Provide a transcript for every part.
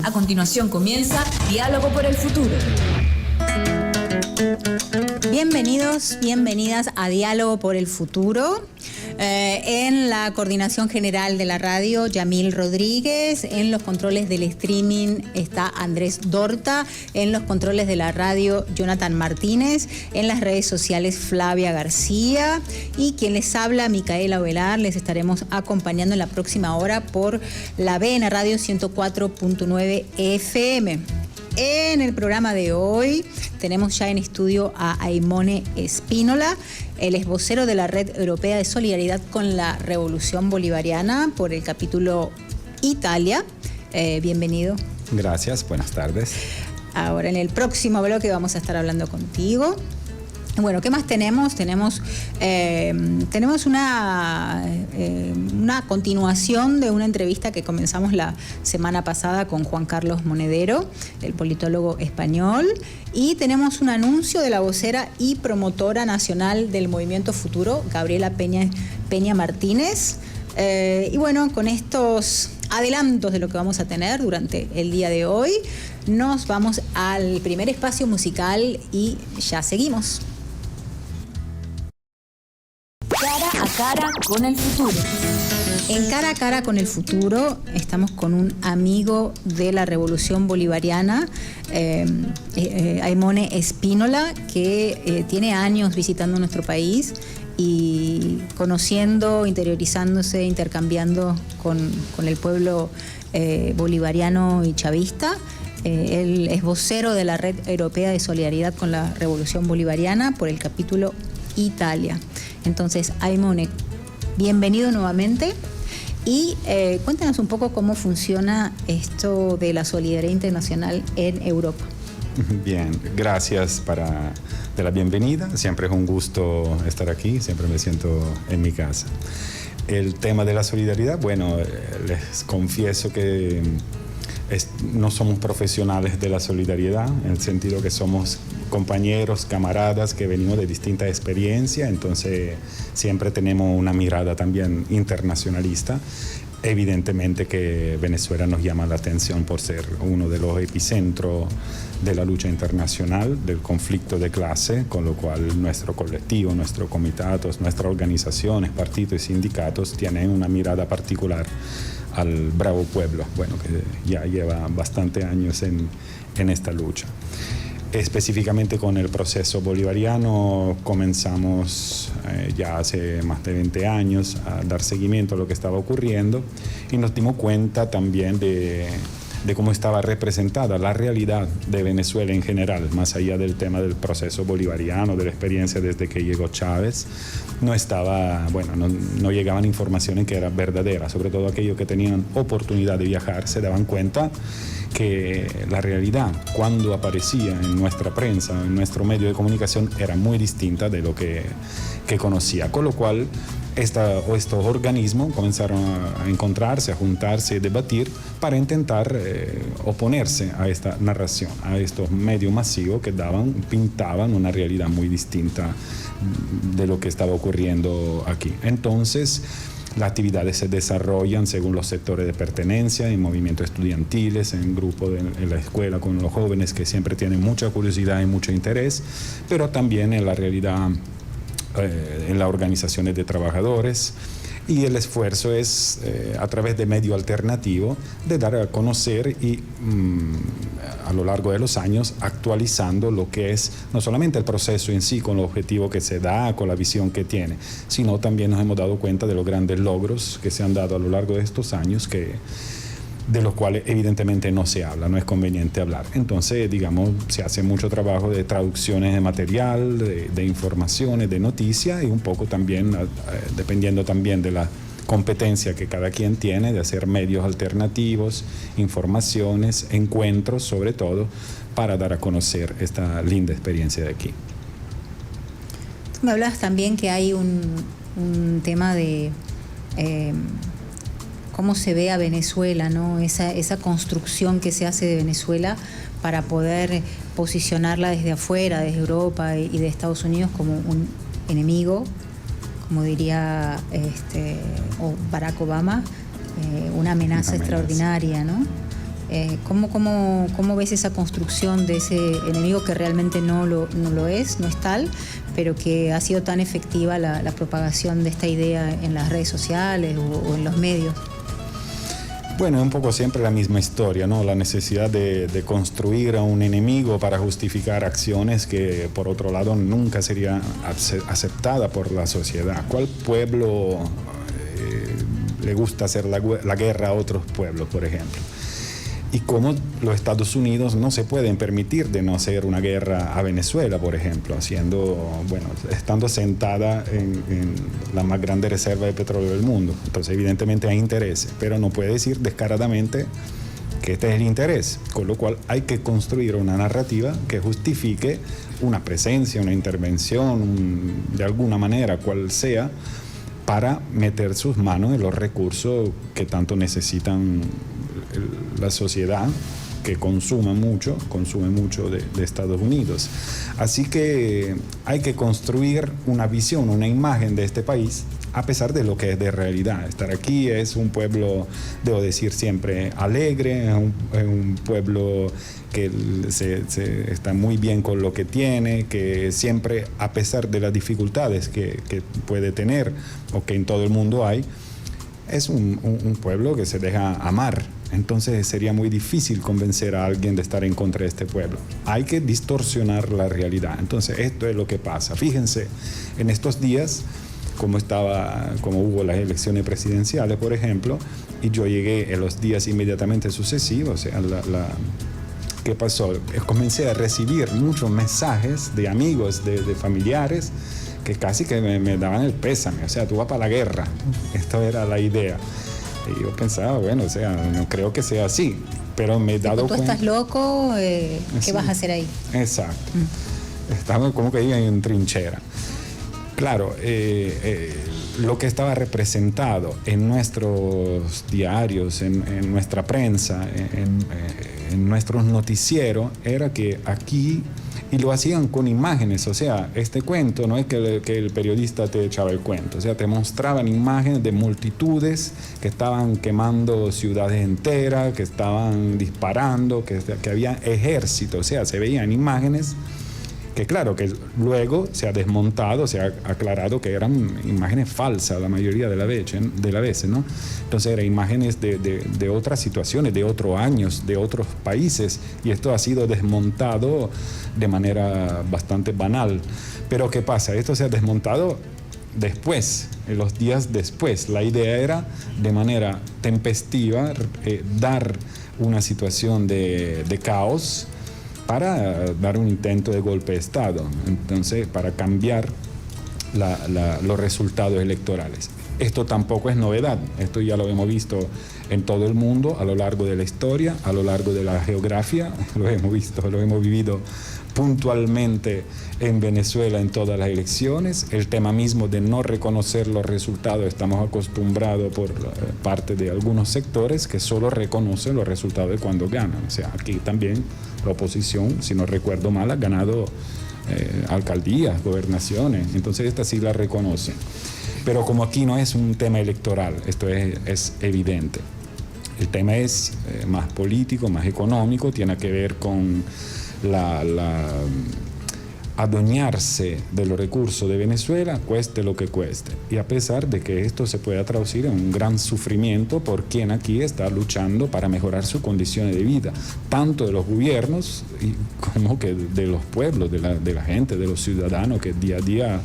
A continuación comienza Diálogo por el Futuro. Bienvenidos, bienvenidas a Diálogo por el Futuro. En la coordinación general de la radio, Yamil Rodríguez. En los controles del streaming está Andrés Dorta. En los controles de la radio, Jonathan Martínez. En las redes sociales, Flavia García. Y quien les habla, Micaela Velar. Les estaremos acompañando en la próxima hora por la BN Radio 104.9 FM. En el programa de hoy tenemos ya en estudio a Aimone Espínola. Él es vocero de la Red Europea de Solidaridad con la Revolución Bolivariana por el capítulo Italia. Bienvenido. Gracias, buenas tardes. Ahora en el próximo bloque vamos a estar hablando contigo. Bueno, ¿qué más tenemos? Tenemos una continuación de una entrevista que comenzamos la semana pasada con Juan Carlos Monedero, el politólogo español, y tenemos un anuncio de la vocera y promotora nacional del Movimiento Futuro, Gabriela Peña Martínez. Y bueno, con estos adelantos de lo que vamos a tener durante el día de hoy, nos vamos al primer espacio musical y ya seguimos. Cara a cara con el futuro. En Cara a cara con el futuro estamos con un amigo de la Revolución Bolivariana, Aimone Espínola, que tiene años visitando nuestro país y conociendo, interiorizándose, intercambiando con el pueblo bolivariano y chavista. Él es vocero de la Red Europea de Solidaridad con la Revolución Bolivariana por el capítulo Italia. Entonces, Aimone, bienvenido nuevamente y cuéntanos un poco cómo funciona esto de la solidaridad internacional en Europa. Bien, gracias de la bienvenida. Siempre es un gusto estar aquí, siempre me siento en mi casa. El tema de la solidaridad, bueno, les confieso que no somos profesionales de la solidaridad, en el sentido que somos compañeros, camaradas que venimos de distintas experiencias, entonces siempre tenemos una mirada también internacionalista. Evidentemente que Venezuela nos llama la atención por ser uno de los epicentros de la lucha internacional, del conflicto de clase, con lo cual nuestro colectivo, nuestros comitados, nuestras organizaciones, partidos y sindicatos tienen una mirada particular al bravo pueblo, bueno, que ya lleva bastante años en esta lucha. Específicamente con el proceso bolivariano comenzamos ya hace más de 20 años a dar seguimiento a lo que estaba ocurriendo y nos dimos cuenta también de cómo estaba representada la realidad de Venezuela en general, más allá del tema del proceso bolivariano, de la experiencia desde que llegó Chávez. No llegaban informaciones que eran verdaderas, sobre todo aquellos que tenían oportunidad de viajar se daban cuenta que la realidad cuando aparecía en nuestra prensa, en nuestro medio de comunicación, era muy distinta de lo que conocía, con lo cual estos organismos comenzaron a encontrarse, a juntarse y debatir para intentar oponerse a esta narración, a estos medios masivos que pintaban una realidad muy distinta de lo que estaba ocurriendo aquí. Entonces, las actividades se desarrollan según los sectores de pertenencia, en movimientos estudiantiles, en grupos en la escuela con los jóvenes que siempre tienen mucha curiosidad y mucho interés, pero también en la realidad en las organizaciones de trabajadores, y el esfuerzo es a través de medios alternativos de dar a conocer y a lo largo de los años actualizando lo que es no solamente el proceso en sí con el objetivo que se da, con la visión que tiene, sino también nos hemos dado cuenta de los grandes logros que se han dado a lo largo de estos años de los cuales evidentemente no se habla, no es conveniente hablar. Entonces, digamos, se hace mucho trabajo de traducciones de material, de informaciones, de noticias, y un poco también, dependiendo también de la competencia que cada quien tiene, de hacer medios alternativos, informaciones, encuentros, sobre todo, para dar a conocer esta linda experiencia de aquí. Tú me hablas también que hay un tema de cómo se ve a Venezuela, ¿no? Esa construcción que se hace de Venezuela para poder posicionarla desde afuera, desde Europa y de Estados Unidos como un enemigo, como diría Barack Obama, una amenaza extraordinaria, ¿no? ¿Cómo ves esa construcción de ese enemigo que realmente no lo es tal, pero que ha sido tan efectiva la propagación de esta idea en las redes sociales o en los medios? Bueno, es un poco siempre la misma historia, ¿no? La necesidad de construir a un enemigo para justificar acciones que, por otro lado, nunca sería aceptada por la sociedad. ¿Cuál pueblo le gusta hacer la guerra a otros pueblos, por ejemplo? Y cómo los Estados Unidos no se pueden permitir de no hacer una guerra a Venezuela, por ejemplo, estando sentada en la más grande reserva de petróleo del mundo. Entonces, evidentemente hay intereses, pero no puede decir descaradamente que este es el interés, con lo cual hay que construir una narrativa que justifique una presencia, una intervención, de alguna manera, cual sea, para meter sus manos en los recursos que tanto necesitan la sociedad, que consume mucho de Estados Unidos. Así que hay que construir una visión, una imagen de este país, a pesar de lo que es de realidad. Estar aquí es un pueblo, debo decir siempre, alegre, es un pueblo que se está muy bien con lo que tiene, que siempre, a pesar de las dificultades que puede tener o que en todo el mundo hay, es un pueblo que se deja amar. Entonces sería muy difícil convencer a alguien de estar en contra de este pueblo. Hay que distorsionar la realidad. Entonces esto es lo que pasa. Fíjense, en estos días, como hubo las elecciones presidenciales, por ejemplo, y yo llegué en los días inmediatamente sucesivos, o sea, ¿qué pasó? Comencé a recibir muchos mensajes de amigos, de familiares, que casi que me daban el pésame, o sea, tú vas para la guerra. Esto era la idea. Y yo pensaba, bueno, o sea, no creo que sea así, pero me he dado cuenta. Tú estás loco, ¿qué sí, vas a hacer ahí? Exacto. Estaba como que ahí en trinchera. Claro, lo que estaba representado en nuestros diarios, en nuestra prensa, en nuestros noticieros, era que aquí, y lo hacían con imágenes, o sea, este cuento no es que el periodista te echaba el cuento, o sea, te mostraban imágenes de multitudes que estaban quemando ciudades enteras, que estaban disparando, que había ejército, o sea, se veían imágenes que claro, que luego se ha desmontado, se ha aclarado que eran imágenes falsas la mayoría de las veces, ¿no? Entonces eran imágenes de otras situaciones, de otros años, de otros países, y esto ha sido desmontado de manera bastante banal. Pero ¿qué pasa? Esto se ha desmontado después, en los días después. La idea era, de manera tempestiva, dar una situación de caos, para dar un intento de golpe de Estado, entonces para cambiar los resultados electorales. Esto tampoco es novedad, esto ya lo hemos visto en todo el mundo a lo largo de la historia, a lo largo de la geografía, lo hemos visto, lo hemos vivido puntualmente en Venezuela en todas las elecciones. El tema mismo de no reconocer los resultados, estamos acostumbrados por parte de algunos sectores que solo reconocen los resultados de cuando ganan. O sea, aquí también la oposición, si no recuerdo mal, ha ganado alcaldías, gobernaciones, entonces esta sí la reconocen. Pero como aquí no es un tema electoral, esto es evidente. El tema es más político, más económico, tiene que ver con adueñarse de los recursos de Venezuela, cueste lo que cueste. Y a pesar de que esto se pueda traducir en un gran sufrimiento por quien aquí está luchando para mejorar sus condiciones de vida, tanto de los gobiernos como que de los pueblos, de la gente, de los ciudadanos que día a día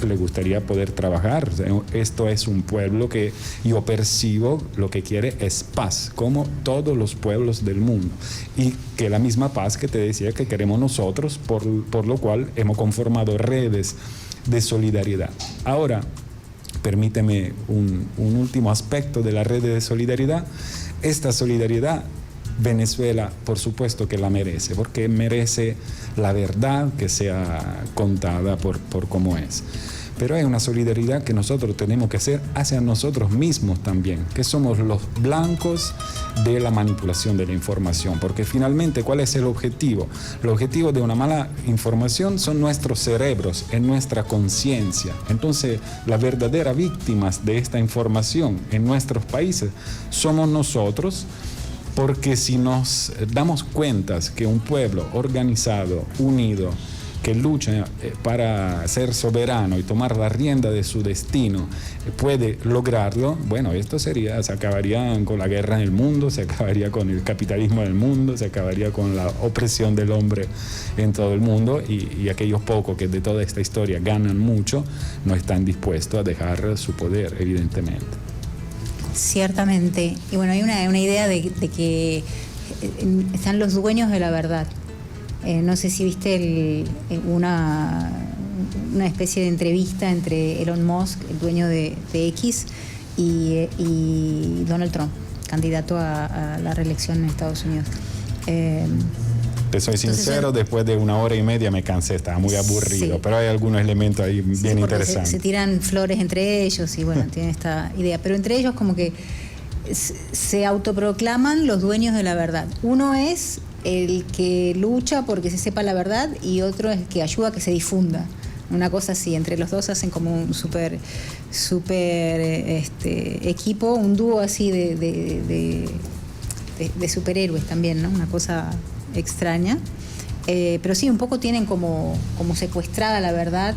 le gustaría poder trabajar. O sea, esto es un pueblo que yo percibo lo que quiere es paz, como todos los pueblos del mundo, y que la misma paz que te decía que queremos nosotros, por lo cual hemos conformado redes de solidaridad. Ahora, permíteme un último aspecto de la red de solidaridad. Esta solidaridad Venezuela, por supuesto que la merece, porque merece la verdad que sea contada por cómo es. Pero hay una solidaridad que nosotros tenemos que hacer hacia nosotros mismos también, que somos los blancos de la manipulación de la información, porque finalmente, ¿cuál es el objetivo? El objetivo de una mala información son nuestros cerebros, en nuestra conciencia. Entonces, las verdaderas víctimas de esta información en nuestros países somos nosotros, porque si nos damos cuenta que un pueblo organizado, unido, que lucha para ser soberano y tomar la rienda de su destino, puede lograrlo, bueno, esto sería, se acabaría con la guerra en el mundo, se acabaría con el capitalismo en el mundo, se acabaría con la opresión del hombre en todo el mundo, y aquellos pocos que de toda esta historia ganan mucho, no están dispuestos a dejar su poder, evidentemente. Ciertamente. Y bueno, hay una idea de que están los dueños de la verdad. No sé si viste una especie de entrevista entre Elon Musk, el dueño de X, y Donald Trump, candidato a la reelección en Estados Unidos. Te soy sincero, después de 1 hora y media me cansé, estaba muy aburrido, sí. Pero hay algunos elementos ahí bien interesantes. Se tiran flores entre ellos y bueno, tienen esta idea, pero entre ellos como que se autoproclaman los dueños de la verdad. Uno es el que lucha porque se sepa la verdad y otro es el que ayuda a que se difunda. Una cosa así, entre los dos hacen como un super equipo, un dúo así de superhéroes también, ¿no? Una cosa extraña. Pero sí, un poco tienen como secuestrada la verdad,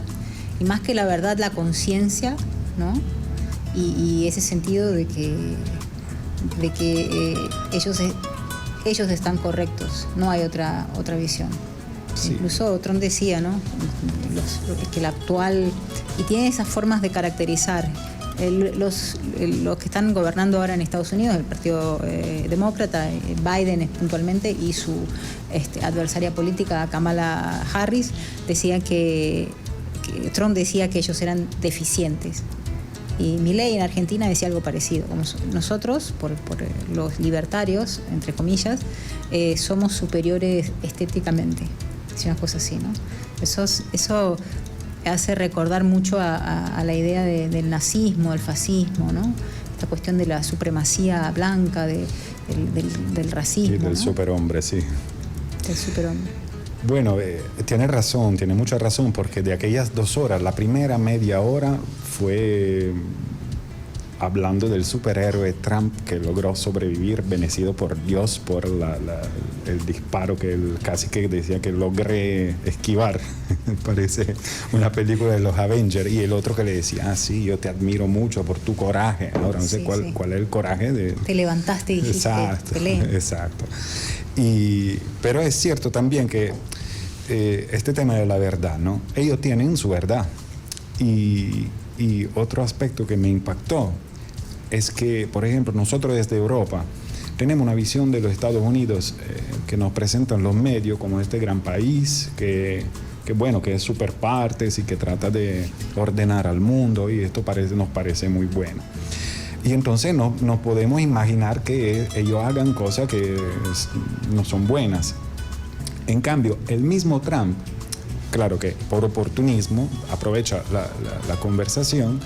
y más que la verdad, la conciencia, ¿no? Y ese sentido de que ellos están correctos, no hay otra visión. Sí. Incluso Trump decía, ¿no? Que la actual, y tiene esas formas de caracterizar los que están gobernando ahora en Estados Unidos, el Partido Demócrata, Biden puntualmente, y su adversaria política Kamala Harris, decía que Trump decía que ellos eran deficientes. Y Milei en Argentina decía algo parecido, como nosotros, por los libertarios, entre comillas, somos superiores estéticamente. Es una cosa así, ¿no? Eso hace recordar mucho a la idea del nazismo, del fascismo, ¿no? Esta cuestión de la supremacía blanca, del racismo. Y del, ¿no? Superhombre, sí. Del superhombre. Bueno, tiene razón, tiene mucha razón, porque de aquellas 2 horas, la primera media hora fue hablando del superhéroe Trump, que logró sobrevivir, bendecido por Dios, por el disparo que él casi que decía que logré esquivar. Parece una película de los Avengers. Y el otro que le decía, sí, yo te admiro mucho por tu coraje. Ahora no sé cuál es el coraje de... Te levantaste y dijiste, pelea. Exacto. Pero es cierto también que este tema de la verdad, ¿no? Ellos tienen su verdad. Y otro aspecto que me impactó es que, por ejemplo, nosotros desde Europa tenemos una visión de los Estados Unidos que nos presentan los medios como este gran país que es super partes y que trata de ordenar al mundo, y esto nos parece muy bueno. Y entonces no podemos imaginar que ellos hagan cosas que no son buenas. En cambio, el mismo Trump, claro que por oportunismo, aprovecha la conversación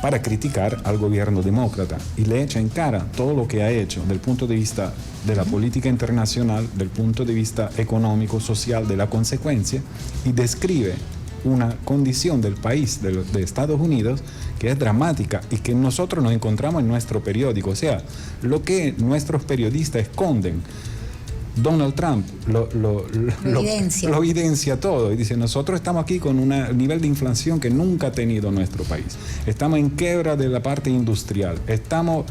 para criticar al gobierno demócrata y le echa en cara todo lo que ha hecho desde el punto de vista de la política internacional, del punto de vista económico, social, de la consecuencia, y describe una condición del país, de Estados Unidos, que es dramática y que nosotros nos encontramos en nuestro periódico. O sea, lo que nuestros periodistas esconden, Donald Trump lo evidencia todo y dice, nosotros estamos aquí con un nivel de inflación que nunca ha tenido nuestro país. Estamos en quiebra de la parte industrial. Estamos,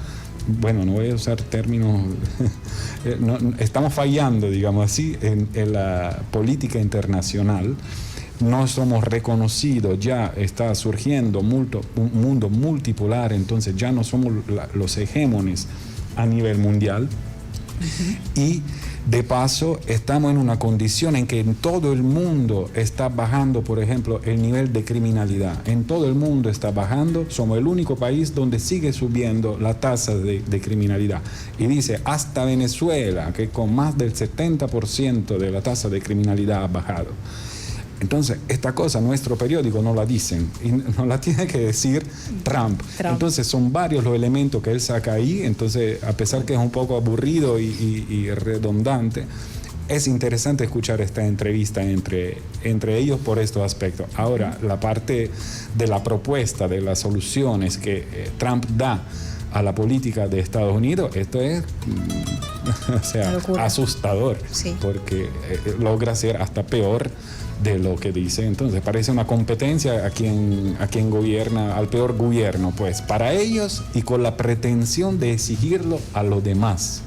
bueno, no voy a usar términos, estamos fallando, digamos así, en la política internacional. No somos reconocidos, ya está surgiendo un mundo multipolar, entonces ya no somos los hegemones a nivel mundial. Uh-huh. Y de paso estamos en una condición en que en todo el mundo está bajando, por ejemplo, el nivel de criminalidad. En todo el mundo está bajando, somos el único país donde sigue subiendo la tasa de criminalidad. Y dice, hasta Venezuela, que con más del 70% de la tasa de criminalidad ha bajado. Entonces, esta cosa nuestro periódico no la dicen, y no la tiene que decir Trump. Entonces, son varios los elementos que él saca ahí. Entonces, a pesar que es un poco aburrido y redundante, es interesante escuchar esta entrevista entre ellos por estos aspectos. Ahora, la parte de la propuesta, de las soluciones que Trump da a la política de Estados Unidos, esto es o sea, asustador, sí. Porque logra ser hasta peor de lo que dice. Entonces parece una competencia a quien gobierna, al peor gobierno, pues para ellos, y con la pretensión de exigirlo a los demás.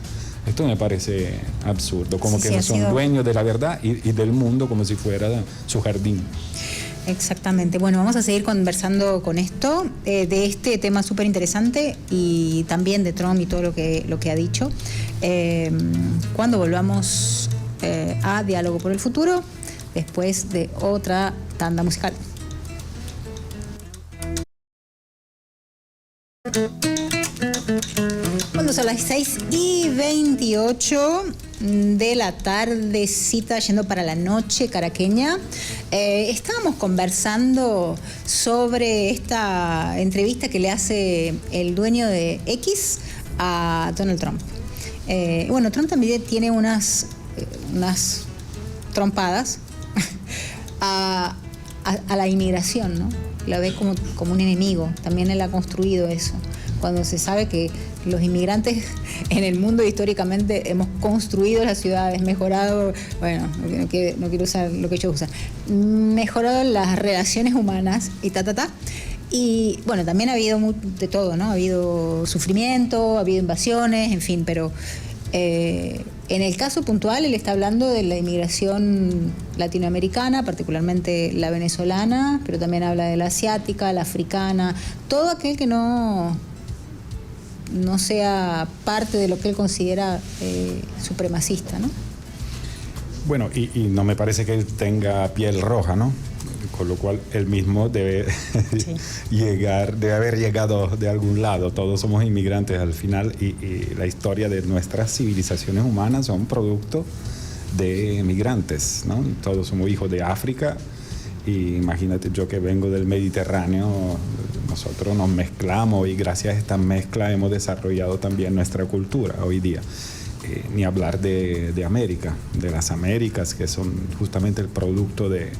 Esto me parece absurdo, como que no son dueños de la verdad y del mundo como si fuera su jardín. Exactamente. Bueno, vamos a seguir conversando con esto, de este tema súper interesante y también de Trump y todo lo que ha dicho, cuando volvamos a Diálogo por el Futuro, después de otra tanda musical. Cuando son las 6:28 de la tardecita, yendo para la noche caraqueña, estábamos conversando sobre esta entrevista que le hace el dueño de X a Donald Trump. Bueno, Trump también tiene unas trompadas a la inmigración, ¿no? La ve como un enemigo. También él ha construido eso. Cuando se sabe que los inmigrantes en el mundo históricamente hemos construido las ciudades, mejorado, bueno, no quiero usar lo que ellos usan, mejorado las relaciones humanas y Y bueno, también ha habido de todo, ¿no? Ha habido sufrimiento, ha habido invasiones, en fin, pero en el caso puntual él está hablando de la inmigración latinoamericana, particularmente la venezolana, pero también habla de la asiática, la africana, todo aquel que no sea parte de lo que él considera supremacista, ¿no? Bueno, y no me parece que él tenga piel roja, ¿no? Con lo cual él mismo debe haber llegado de algún lado. Todos somos inmigrantes al final y la historia de nuestras civilizaciones humanas son producto de migrantes, ¿no? Todos somos hijos de África. Y imagínate, yo que vengo del Mediterráneo, nosotros nos mezclamos y gracias a esta mezcla hemos desarrollado también nuestra cultura hoy día. Ni hablar de América, de las Américas, que son justamente el producto de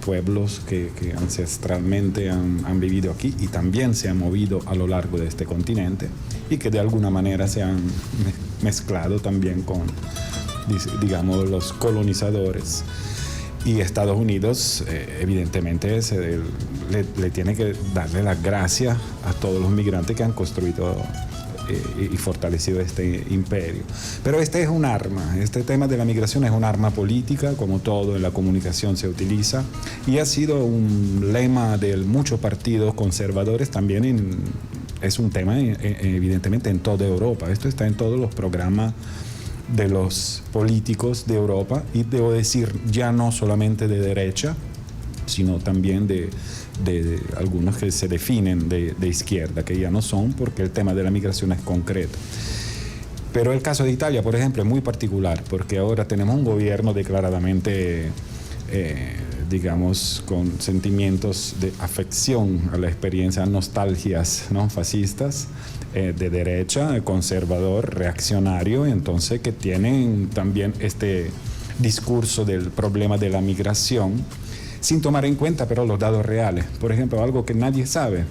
pueblos que ancestralmente han vivido aquí y también se han movido a lo largo de este continente y que de alguna manera se han mezclado también con, digamos, los colonizadores. Y Estados Unidos, evidentemente, le tiene que darle las gracias a todos los migrantes que han construido y fortalecido este imperio. Pero este es un arma, este tema de la migración es un arma política, como todo en la comunicación se utiliza, y ha sido un lema de muchos partidos conservadores también, es un tema evidentemente en toda Europa. Esto está en todos los programas de los políticos de Europa, y debo decir ya no solamente de derecha, sino también de algunos que se definen de izquierda, que ya no son, porque el tema de la migración es concreto. Pero el caso de Italia, por ejemplo, es muy particular, porque ahora tenemos un gobierno declaradamente, digamos, con sentimientos de afección a la experiencia, nostalgias, ¿no?, fascistas, de derecha, conservador, reaccionario, entonces que tienen también este discurso del problema de la migración, sin tomar en cuenta pero los datos reales. Por ejemplo, algo que nadie sabe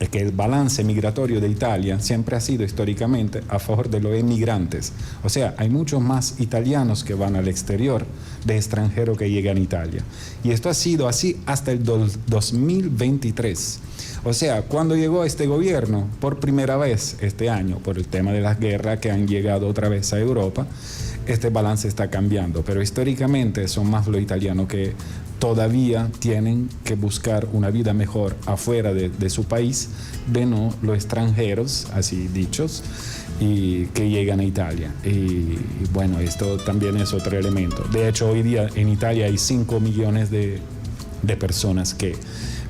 es que el balance migratorio de Italia siempre ha sido históricamente a favor de los emigrantes. O sea, hay muchos más italianos que van al exterior de extranjeros que llegan a Italia. Y esto ha sido así hasta el 2023. O sea, cuando llegó este gobierno, por primera vez este año, por el tema de las guerras que han llegado otra vez a Europa, este balance está cambiando. Pero históricamente son más los italianos que todavía tienen que buscar una vida mejor afuera de su país, de no los extranjeros, así dichos, y que llegan a Italia. Y bueno, esto también es otro elemento. De hecho, hoy día en Italia hay 5 millones de personas que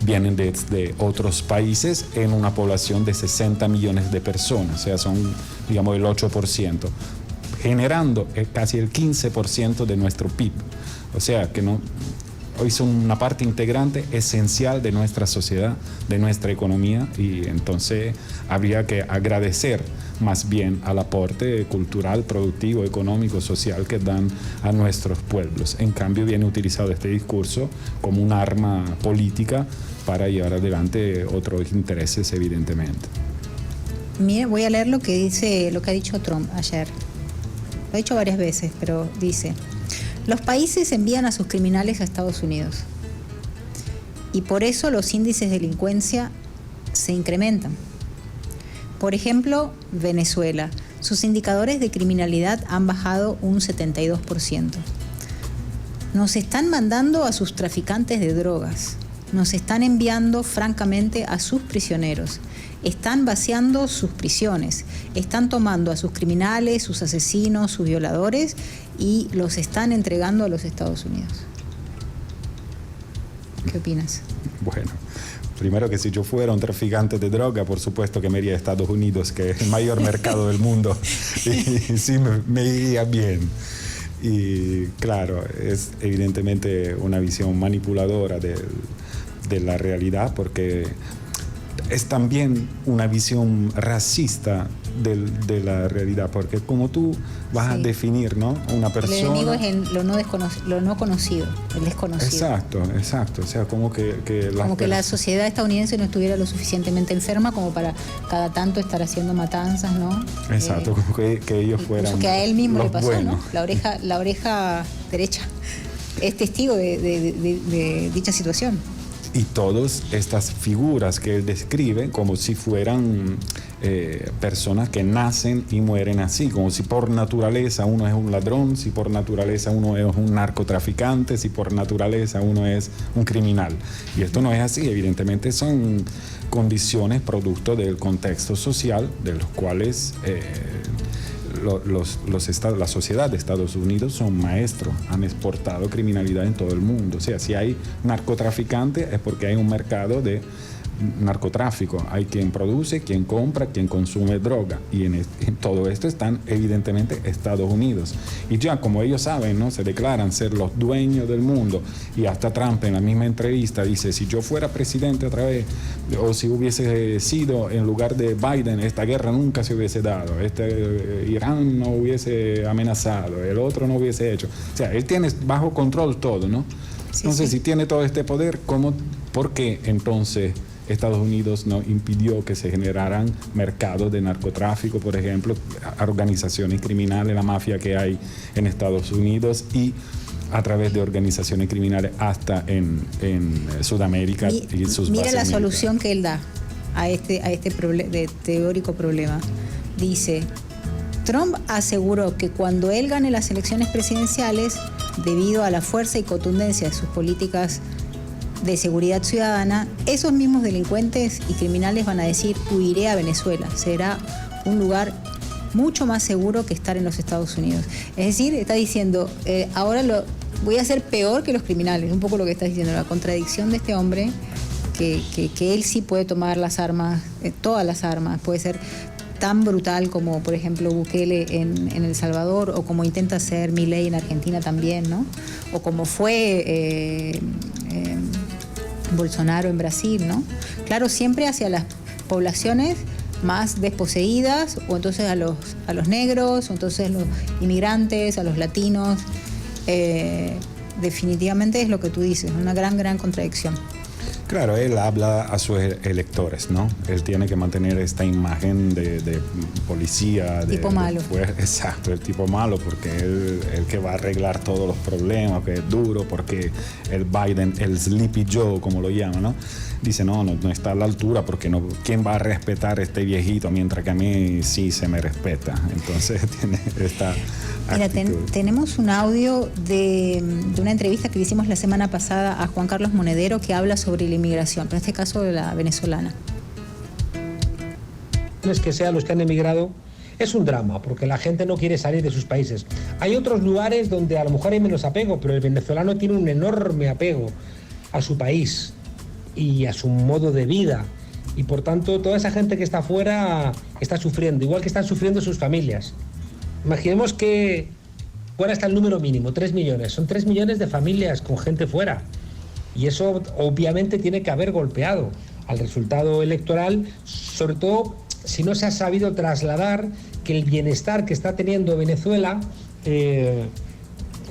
vienen de otros países en una población de 60 millones de personas, o sea, son, digamos, el 8%, generando casi el 15% de nuestro PIB. O sea, que no... Hoy son una parte integrante esencial de nuestra sociedad, de nuestra economía, y entonces habría que agradecer más bien al aporte cultural, productivo, económico, social que dan a nuestros pueblos. En cambio, viene utilizado este discurso como un arma política para llevar adelante otros intereses, evidentemente. Mire, voy a leer lo que ha dicho Trump ayer. Lo ha dicho varias veces, pero dice: los países envían a sus criminales a Estados Unidos y por eso los índices de delincuencia se incrementan. Por ejemplo, Venezuela. Sus indicadores de criminalidad han bajado un 72%. Nos están mandando a sus traficantes de drogas. Nos están enviando francamente a sus prisioneros. Están vaciando sus prisiones. Están tomando a sus criminales, sus asesinos, sus violadores y los están entregando a los Estados Unidos. ¿Qué opinas? Bueno, primero que si yo fuera un traficante de droga, por supuesto que me iría a Estados Unidos, que es el mayor mercado del mundo, y sí me iría bien. Y claro, es evidentemente una visión manipuladora de la realidad, porque es también una visión racista de la realidad, porque como tú vas a definir, ¿no?, una persona... El enemigo es lo no conocido, el desconocido. Exacto. O sea, como que la sociedad estadounidense no estuviera lo suficientemente enferma como para cada tanto estar haciendo matanzas, ¿no? Exacto, como que ellos fueran... que a él mismo le pasó, buenos, ¿no? La oreja derecha es testigo de dicha situación. Y todas estas figuras que él describe como si fueran personas que nacen y mueren así, como si por naturaleza uno es un ladrón, si por naturaleza uno es un narcotraficante, si por naturaleza uno es un criminal. Y esto no es así, evidentemente son condiciones producto del contexto social de los cuales la sociedad de Estados Unidos son maestros, han exportado criminalidad en todo el mundo. O sea, si hay narcotraficantes es porque hay un mercado de narcotráfico, hay quien produce, quien compra, quien consume droga, y en todo esto están evidentemente Estados Unidos. Y ya como ellos saben, ¿no?, se declaran ser los dueños del mundo, y hasta Trump en la misma entrevista dice: si yo fuera presidente otra vez, o si hubiese sido en lugar de Biden, esta guerra nunca se hubiese dado, Irán no hubiese amenazado, el otro no hubiese hecho. O sea, él tiene bajo control todo, ¿no? Entonces, si tiene todo este poder, ¿por qué entonces Estados Unidos no impidió que se generaran mercados de narcotráfico, por ejemplo, organizaciones criminales, la mafia que hay en Estados Unidos, y a través de organizaciones criminales hasta en Sudamérica y sus bases Mira la solución militares que él da a este teórico problema. Dice: Trump aseguró que cuando él gane las elecciones presidenciales, debido a la fuerza y contundencia de sus políticas de seguridad ciudadana, esos mismos delincuentes y criminales van a decir: huiré a Venezuela, será un lugar mucho más seguro que estar en los Estados Unidos. Es decir, está diciendo, ahora voy a ser peor que los criminales, un poco lo que está diciendo, la contradicción de este hombre, que él sí puede tomar las armas, todas las armas, puede ser tan brutal como, por ejemplo, Bukele en El Salvador, o como intenta hacer Milei en Argentina también, ¿no? O como fue Bolsonaro en Brasil, ¿no? Claro, siempre hacia las poblaciones más desposeídas, o entonces a los negros, o entonces a los inmigrantes, a los latinos. Definitivamente es lo que tú dices, una gran contradicción. Claro, él habla a sus electores, ¿no? Él tiene que mantener esta imagen de policía. Tipo malo. Exacto, el tipo malo, porque él el que va a arreglar todos los problemas, que es duro, porque el Biden, el Sleepy Joe, como lo llaman, ¿no? Dice, no está a la altura, porque no, ¿quién va a respetar a este viejito? Mientras que a mí sí se me respeta. Entonces tiene esta actitud. Mira, tenemos un audio de una entrevista que le hicimos la semana pasada a Juan Carlos Monedero, que habla sobre la inmigración, pero en este caso de la venezolana. Que sean los que han emigrado, es un drama, porque la gente no quiere salir de sus países. Hay otros lugares donde a lo mejor hay menos apego, pero el venezolano tiene un enorme apego a su país y a su modo de vida, y por tanto toda esa gente que está afuera está sufriendo, igual que están sufriendo sus familias. Imaginemos que fuera hasta el número mínimo, 3 millones. Son 3 millones de familias con gente fuera, y eso obviamente tiene que haber golpeado al resultado electoral, sobre todo si no se ha sabido trasladar que el bienestar que está teniendo Venezuela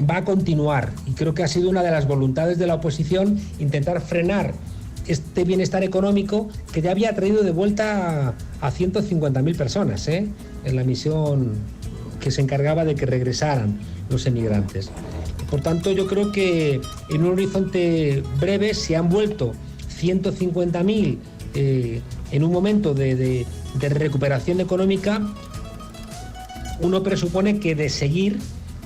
va a continuar. Y creo que ha sido una de las voluntades de la oposición intentar frenar este bienestar económico que ya había traído de vuelta a 150.000 personas, en la misión que se encargaba de que regresaran los emigrantes. Por tanto, yo creo que en un horizonte breve se han vuelto 150.000 en un momento de recuperación económica. Uno presupone que de seguir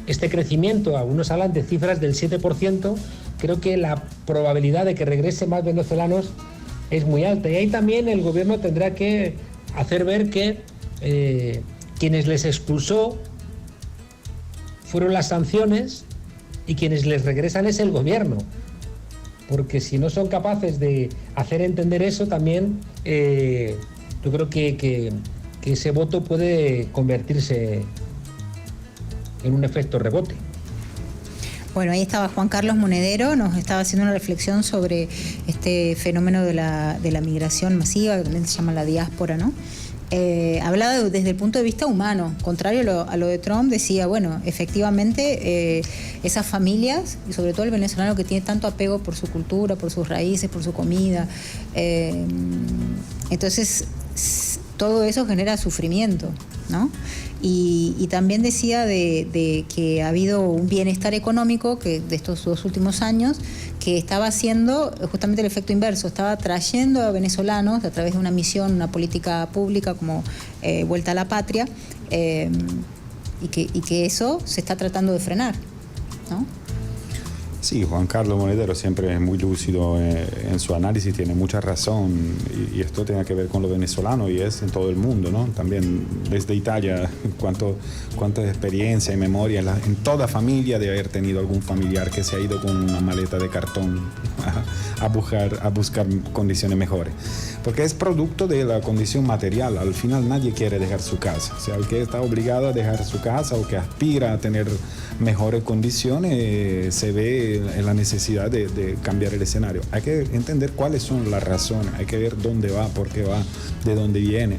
este crecimiento, algunos hablan de cifras del 7%, creo que la probabilidad de que regresen más venezolanos es muy alta. Y ahí también el gobierno tendrá que hacer ver que quienes les expulsó fueron las sanciones y quienes les regresan es el gobierno. Porque si no son capaces de hacer entender eso, también yo creo que ese voto puede convertirse en un efecto rebote. Bueno, ahí estaba Juan Carlos Monedero, nos estaba haciendo una reflexión sobre este fenómeno de la migración masiva, que también se llama la diáspora, ¿no? Hablaba desde el punto de vista humano, contrario a lo de Trump, decía, bueno, efectivamente esas familias, y sobre todo el venezolano que tiene tanto apego por su cultura, por sus raíces, por su comida, entonces todo eso genera sufrimiento, ¿no? Y también decía de que ha habido un bienestar económico que de estos 2 últimos años que estaba haciendo justamente el efecto inverso, estaba trayendo a venezolanos a través de una misión, una política pública como Vuelta a la Patria, y que eso se está tratando de frenar, ¿no? Sí, Juan Carlos Monedero siempre es muy lúcido en su análisis, tiene mucha razón, y esto tiene que ver con lo venezolano y es en todo el mundo, ¿no? También desde Italia, cuánta experiencia y memoria en toda familia de haber tenido algún familiar que se ha ido con una maleta de cartón a buscar condiciones mejores. Porque es producto de la condición material. Al final nadie quiere dejar su casa. O sea, el que está obligado a dejar su casa o que aspira a tener mejores condiciones se ve en la necesidad de cambiar el escenario. Hay que entender cuáles son las razones, hay que ver dónde va, por qué va, de dónde viene.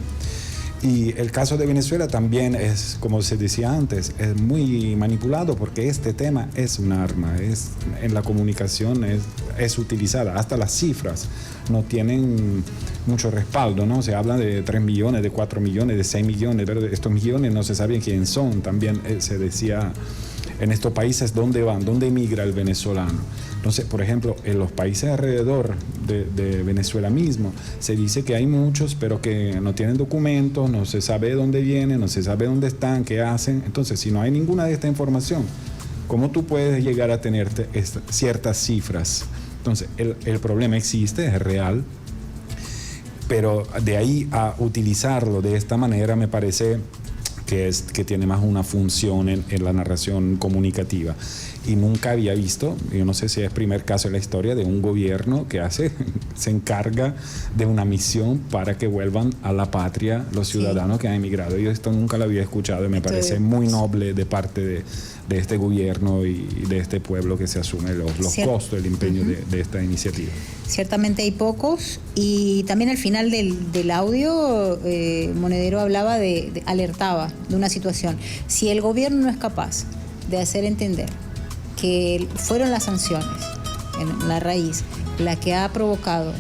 Y el caso de Venezuela también es, como se decía antes, es muy manipulado porque este tema es un arma, en la comunicación es utilizada. Hasta las cifras no tienen mucho respaldo, ¿no? Se habla de 3 millones, de 4 millones, de 6 millones, pero estos millones no se sabe quién son. También se decía en estos países dónde van, dónde emigra el venezolano. Entonces, por ejemplo, en los países alrededor de Venezuela mismo, se dice que hay muchos, pero que no tienen documentos, no se sabe de dónde vienen, no se sabe dónde están, qué hacen. Entonces, si no hay ninguna de esta información, ¿cómo tú puedes llegar a tener ciertas cifras? Entonces, el problema existe, es real, pero de ahí a utilizarlo de esta manera me parece que tiene más una función en la narración comunicativa. Y nunca había visto, yo no sé si es el primer caso en la historia de un gobierno que se encarga de una misión para que vuelvan a la patria los ciudadanos que han emigrado. Yo esto nunca lo había escuchado y me parece muy noble de parte de este gobierno y de este pueblo que se asume los costos, el empeño de esta iniciativa. Ciertamente hay pocos, y también al final del audio Monedero hablaba alertaba de una situación. Si el gobierno no es capaz de hacer entender que fueron las sanciones en la raíz la que ha provocado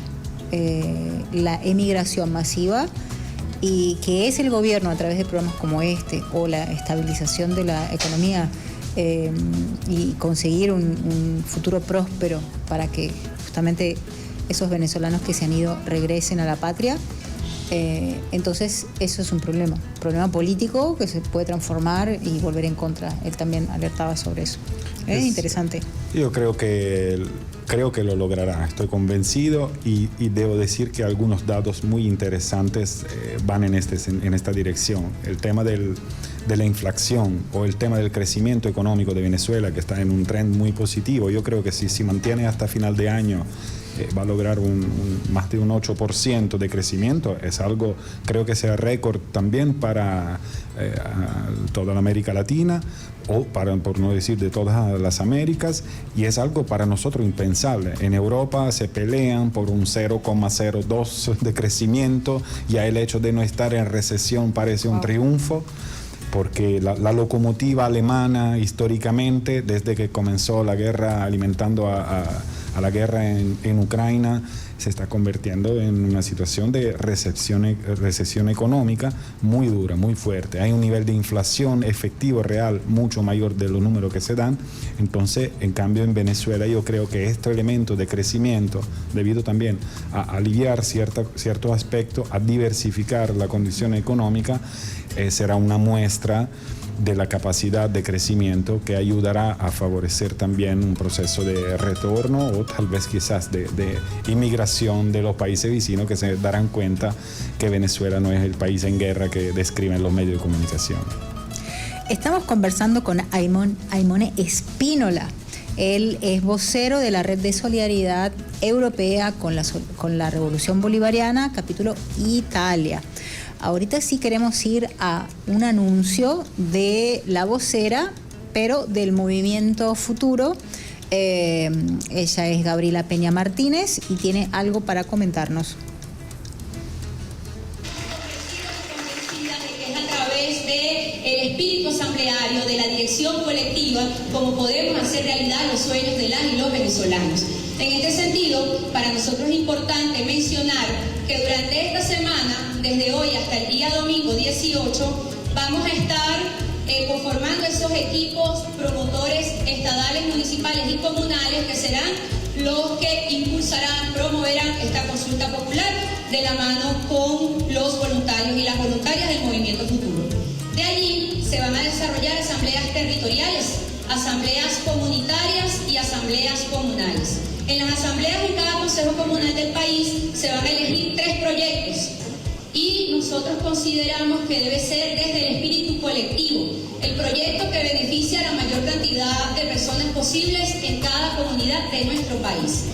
la emigración masiva, y que es el gobierno a través de programas como este o la estabilización de la economía y conseguir un futuro próspero para que justamente esos venezolanos que se han ido regresen a la patria, entonces eso es un problema político que se puede transformar y volver en contra. Él también alertaba sobre eso. Es interesante. Yo creo que lo logrará, estoy convencido, y debo decir que algunos datos muy interesantes van en esta dirección. El tema de la inflación o el tema del crecimiento económico de Venezuela, que está en un trend muy positivo. Yo creo que si mantiene hasta final de año va a lograr más de un 8% de crecimiento. Es algo, creo que sea récord también para toda la América Latina, o por no decir de todas las Américas, y es algo para nosotros impensable. En Europa se pelean por un 0,02 de crecimiento, ya el hecho de no estar en recesión parece un triunfo. porque la locomotiva alemana históricamente, desde que comenzó la guerra, alimentando a la guerra en Ucrania, se está convirtiendo en una situación de recesión económica muy dura, muy fuerte. Hay un nivel de inflación efectivo real mucho mayor de los números que se dan. Entonces, en cambio, en Venezuela yo creo que este elemento de crecimiento, debido también a aliviar cierto aspecto, a diversificar la condición económica, será una muestra de la capacidad de crecimiento que ayudará a favorecer también un proceso de retorno o tal vez quizás de inmigración de los países vecinos, que se darán cuenta que Venezuela no es el país en guerra que describen los medios de comunicación. Estamos conversando con Aimone Spínola. Él es vocero de la Red de Solidaridad Europea con la Revolución Bolivariana, capítulo Italia. Ahorita sí queremos ir a un anuncio de la vocera, pero del Movimiento Futuro. Ella es Gabriela Peña Martínez y tiene algo para comentarnos. El espíritu asambleario de la dirección colectiva, como podemos hacer realidad los sueños de las y los venezolanos. En este sentido, para nosotros es importante mencionar que durante esta semana, desde hoy hasta el día domingo 18, vamos a estar conformando esos equipos promotores estadales, municipales y comunales que serán los que impulsarán, promoverán esta consulta popular de la mano con los voluntarios y las voluntarias del Movimiento Futuro. De allí se van a desarrollar asambleas territoriales, asambleas comunitarias y asambleas comunales. En las asambleas de cada consejo comunal del país se van a elegir 3 proyectos y nosotros consideramos que debe ser desde el espíritu colectivo, el proyecto que beneficie a la mayor cantidad de personas posibles en cada comunidad de nuestro país.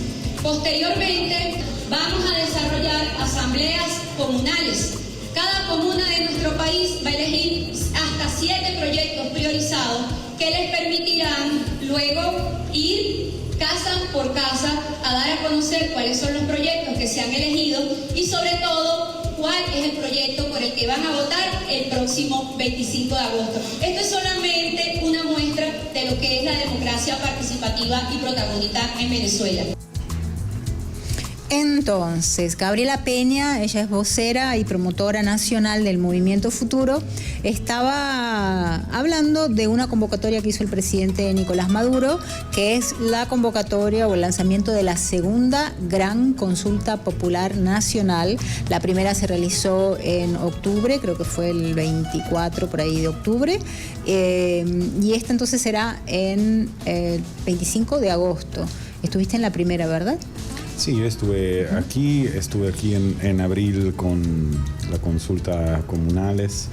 Posteriormente vamos a desarrollar asambleas comunales. Cada comuna de nuestro país va a elegir hasta 7 proyectos priorizados que les permitirán luego ir casa por casa a dar a conocer cuáles son los proyectos que se han elegido y sobre todo cuál es el proyecto por el que van a votar el próximo 25 de agosto. Esto es solamente una muestra de lo que es la democracia participativa y protagónica en Venezuela. Entonces, Gabriela Peña, ella es vocera y promotora nacional del Movimiento Futuro, estaba hablando de una convocatoria que hizo el presidente Nicolás Maduro, que es la convocatoria o el lanzamiento de la segunda gran consulta popular nacional. La primera se realizó en octubre, creo que fue el 24 por ahí de octubre, y esta entonces será en el 25 de agosto. Estuviste en la primera, ¿verdad? Sí, yo estuve aquí en abril con la consulta comunales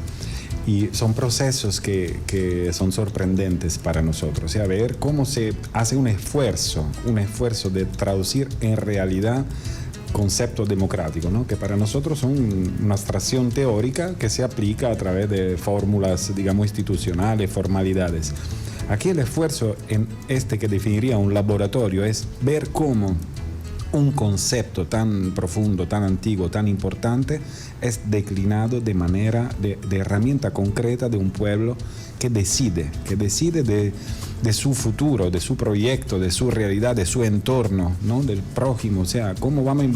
y son procesos que son sorprendentes para nosotros. O sea, ver cómo se hace un esfuerzo de traducir en realidad conceptos democráticos, ¿no? Que para nosotros son una abstracción teórica que se aplica a través de fórmulas, digamos, institucionales, formalidades. Aquí el esfuerzo en que definiría un laboratorio es ver cómo un concepto tan profundo, tan antiguo, tan importante, es declinado de manera de herramienta concreta de un pueblo que decide de su futuro, de su proyecto, de su realidad, de su entorno, ¿no? Del prójimo. O sea, cómo vamos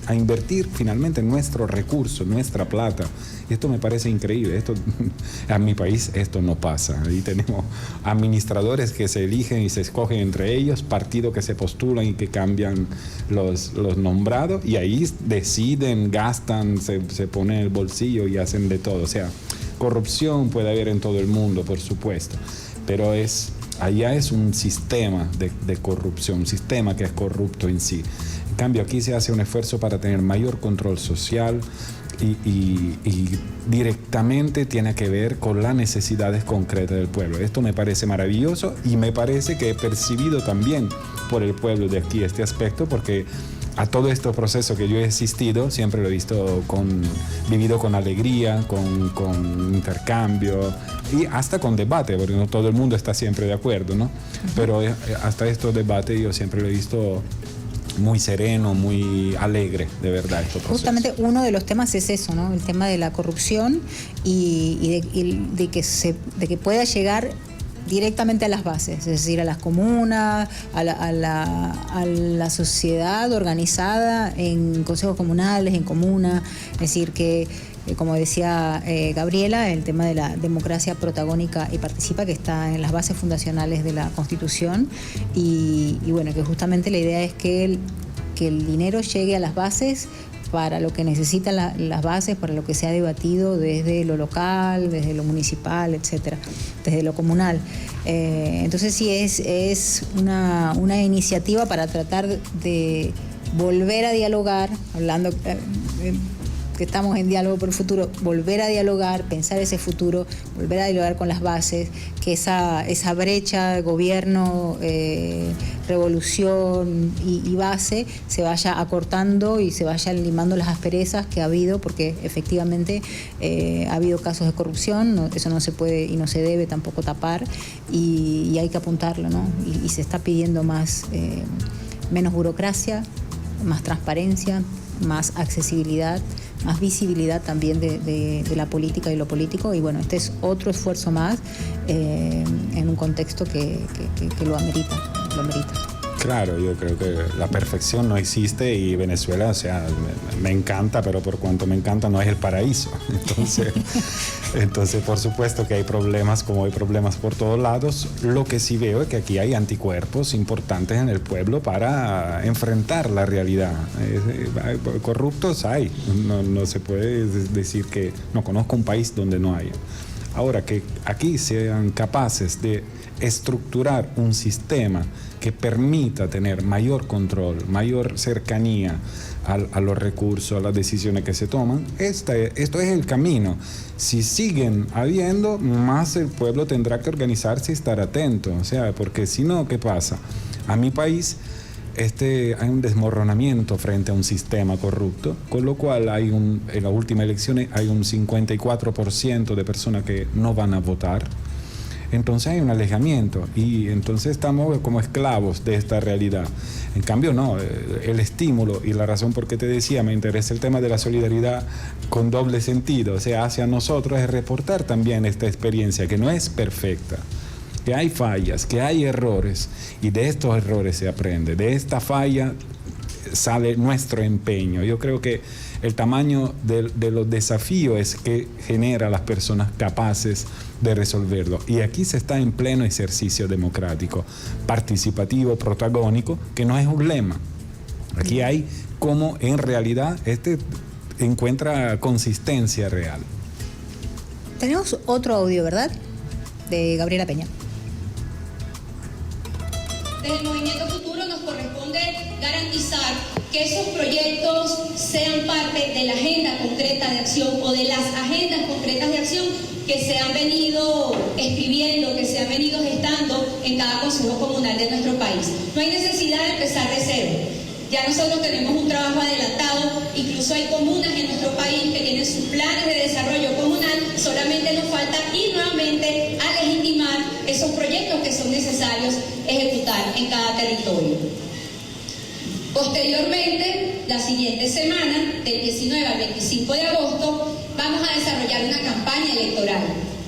a invertir finalmente nuestros recursos, nuestra plata. Y esto me parece increíble. Esto, en mi país esto no pasa. Ahí tenemos administradores que se eligen y se escogen entre ellos, partidos que se postulan y que cambian los nombrados, y ahí deciden, gastan, se ponen el bolsillo y hacen de todo. O sea, corrupción puede haber en todo el mundo, por supuesto, pero allá es un sistema de corrupción, un sistema que es corrupto en sí. En cambio, aquí se hace un esfuerzo para tener mayor control social y directamente tiene que ver con las necesidades concretas del pueblo. Esto me parece maravilloso y me parece que he percibido también por el pueblo de aquí este aspecto, porque a todo este proceso que yo he asistido, siempre lo he vivido con alegría, con intercambio y hasta con debate, porque no todo el mundo está siempre de acuerdo, ¿no? Pero hasta estos debates yo siempre lo he visto muy sereno, muy alegre, de verdad, este proceso. Justamente uno de los temas es eso, ¿no? El tema de la corrupción y de que pueda llegar directamente a las bases, es decir, a las comunas, a la sociedad organizada en consejos comunales, en comunas, es decir, que como decía Gabriela, el tema de la democracia protagónica y participa, que está en las bases fundacionales de la Constitución, y bueno, que justamente la idea es que el dinero llegue a las bases para lo que necesitan las bases, para lo que se ha debatido desde lo local, desde lo municipal, etcétera, desde lo comunal. Entonces sí es una iniciativa para tratar de volver a dialogar, hablando que estamos en diálogo por el futuro, volver a dialogar, pensar ese futuro, volver a dialogar con las bases, que esa brecha de gobierno, revolución y base se vaya acortando y se vayan limando las asperezas que ha habido, porque efectivamente ha habido casos de corrupción, eso no se puede y no se debe tampoco tapar, y hay que apuntarlo, ¿no? Y se está pidiendo menos burocracia, más transparencia, más accesibilidad, más visibilidad también de la política y lo político, y bueno, este es otro esfuerzo más en un contexto que lo amerita. Claro, yo creo que la perfección no existe, y Venezuela, o sea, me encanta, pero por cuanto me encanta no es el paraíso. Entonces, por supuesto que hay problemas, como hay problemas por todos lados. Lo que sí veo es que aquí hay anticuerpos importantes en el pueblo para enfrentar la realidad. Corruptos hay, no se puede decir que no conozco un país donde no haya. Ahora, que aquí sean capaces de estructurar un sistema que permita tener mayor control, mayor cercanía a los recursos, a las decisiones que se toman, esto es el camino. Si siguen habiendo, más el pueblo tendrá que organizarse y estar atento. O sea, porque si no, ¿qué pasa? A mi país hay un desmoronamiento frente a un sistema corrupto, con lo cual en las últimas elecciones hay un 54% de personas que no van a votar. Entonces hay un alejamiento, y entonces estamos como esclavos de esta realidad. En cambio, no, el estímulo y la razón por qué te decía, me interesa el tema de la solidaridad con doble sentido, o sea, hacia nosotros, es reportar también esta experiencia que no es perfecta, que hay fallas, que hay errores, y de estos errores se aprende, de esta falla sale nuestro empeño. Yo creo que el tamaño de los desafíos es que genera a las personas capaces de resolverlo. Y aquí se está en pleno ejercicio democrático, participativo, protagónico, que no es un lema. Aquí hay cómo en realidad encuentra consistencia real. Tenemos otro audio, ¿verdad? De Gabriela Peña. Desde el Movimiento Futuro nos corresponde garantizar que esos proyectos sean parte de la agenda concreta de acción, o de las agendas concretas de acción que se han venido escribiendo, que se han venido gestando en cada consejo comunal de nuestro país. No hay necesidad de empezar de cero. Ya nosotros tenemos un trabajo adelantado, incluso hay comunas en nuestro país que tienen sus planes de desarrollo comunal, solamente nos falta ir nuevamente a legitimar esos proyectos que son necesarios ejecutar en cada territorio. Posteriormente, la siguiente semana, del 19 al 25 de agosto, vamos a desarrollar una campaña electoral.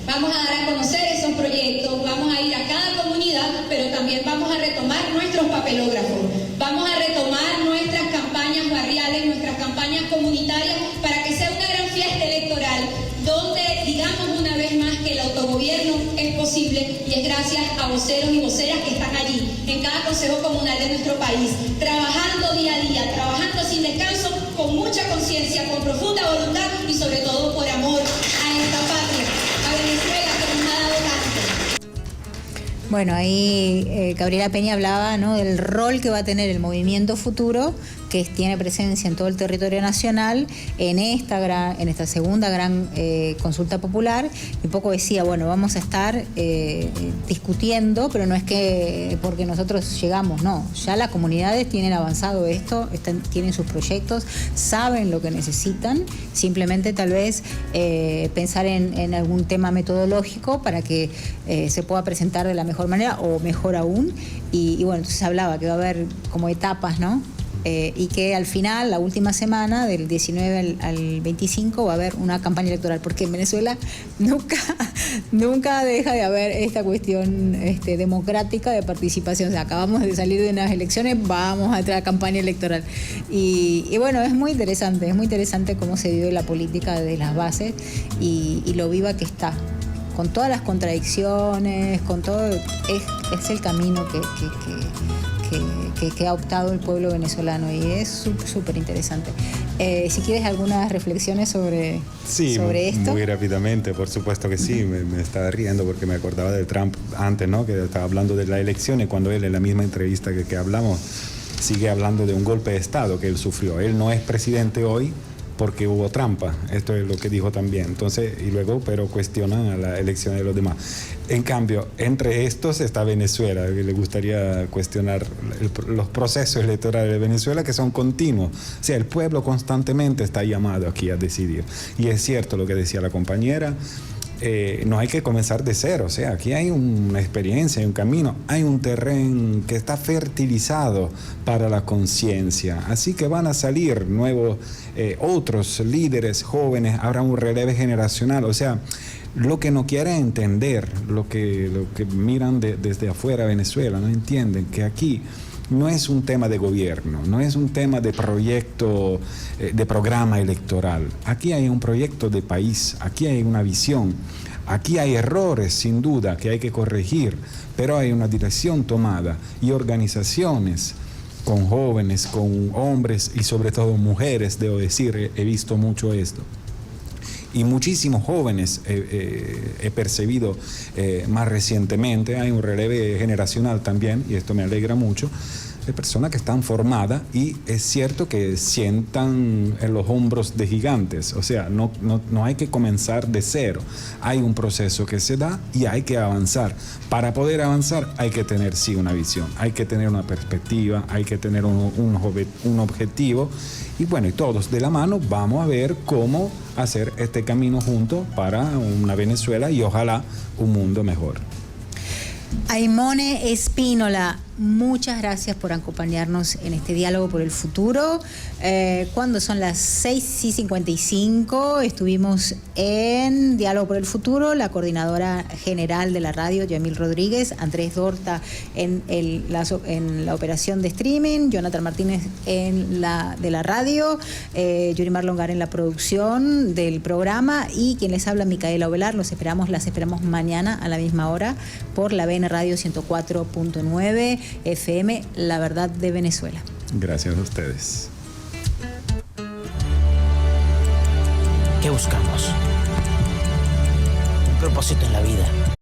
Vamos a dar a conocer esos proyectos, vamos a ir a cada comunidad, pero también vamos a retomar nuestros papelógrafos. Vamos a retomar nuestras campañas barriales, nuestras campañas comunitarias, para que sea una gran fiesta electoral, donde digamos una vez más que el autogobierno es posible, y es gracias a voceros y voceras que están allí, en cada consejo comunal de nuestro país, trabajando día a día, trabajando sin descanso, con mucha conciencia, con profunda voluntad y sobre todo por amor a esta patria, a Venezuela, que nos ha dado tanto. Bueno, ahí Gabriela Peña hablaba, ¿no?, del rol que va a tener el Movimiento Futuro, que tiene presencia en todo el territorio nacional, en esta segunda gran consulta popular. Y un poco decía, bueno, vamos a estar discutiendo, pero no es que porque nosotros llegamos, no, ya las comunidades tienen avanzado esto, tienen sus proyectos, saben lo que necesitan, simplemente tal vez pensar en algún tema metodológico para que se pueda presentar de la mejor manera, o mejor aún. Y bueno, entonces hablaba que va a haber como etapas, ¿no?, y que al final, la última semana, del 19 al 25, va a haber una campaña electoral, porque en Venezuela nunca deja de haber esta cuestión democrática de participación. O sea, acabamos de salir de unas elecciones, vamos a entrar a campaña electoral. Y bueno, es muy interesante cómo se vive la política desde las bases y lo viva que está. Con todas las contradicciones, con todo, es el camino que ha optado el pueblo venezolano, y es súper interesante. Si quieres algunas reflexiones sobre esto. Muy rápidamente, por supuesto que sí. Me estaba riendo porque me acordaba de Trump antes, ¿no? Que estaba hablando de las elecciones, cuando él en la misma entrevista que hablamos sigue hablando de un golpe de Estado que él sufrió. Él no es presidente hoy porque hubo trampa, esto es lo que dijo también. Entonces, y luego, pero cuestionan a la elección de los demás. En cambio, entre estos está Venezuela, que le gustaría cuestionar los procesos electorales de Venezuela, que son continuos. O sea, el pueblo constantemente está llamado aquí a decidir. Y es cierto lo que decía la compañera, no hay que comenzar de cero. O sea, aquí hay una experiencia, hay un camino, hay un terreno que está fertilizado para la conciencia. Así que van a salir nuevos, otros líderes jóvenes, habrá un relevo generacional. O sea, lo que no quieren entender, lo que miran desde afuera Venezuela, no entienden que aquí no es un tema de gobierno, no es un tema de proyecto, de programa electoral. Aquí hay un proyecto de país, aquí hay una visión, aquí hay errores sin duda que hay que corregir, pero hay una dirección tomada y organizaciones con jóvenes, con hombres y sobre todo mujeres, debo decir, he visto mucho esto. Y muchísimos jóvenes he percibido más recientemente, hay un relevo generacional también, y esto me alegra mucho, de personas que están formadas, y es cierto que sientan en los hombros de gigantes. O sea, no hay que comenzar de cero, hay un proceso que se da y hay que avanzar. Para poder avanzar hay que tener sí una visión, hay que tener una perspectiva, hay que tener un objetivo, y bueno, y todos de la mano vamos a ver cómo hacer este camino juntos para una Venezuela y ojalá un mundo mejor. Aimone Espínola, muchas gracias por acompañarnos en este diálogo por el futuro. Cuando son las 6:55, estuvimos en Diálogo por el Futuro, la coordinadora general de la radio, Yamil Rodríguez, Andrés Dorta en la operación de streaming, Jonathan Martínez de la radio, Yurimar Longar en la producción del programa, y quien les habla, Micaela Ovelar. Las esperamos mañana a la misma hora por la BN Radio 104.9 FM, La Verdad de Venezuela. Gracias a ustedes. ¿Qué buscamos? Un propósito en la vida.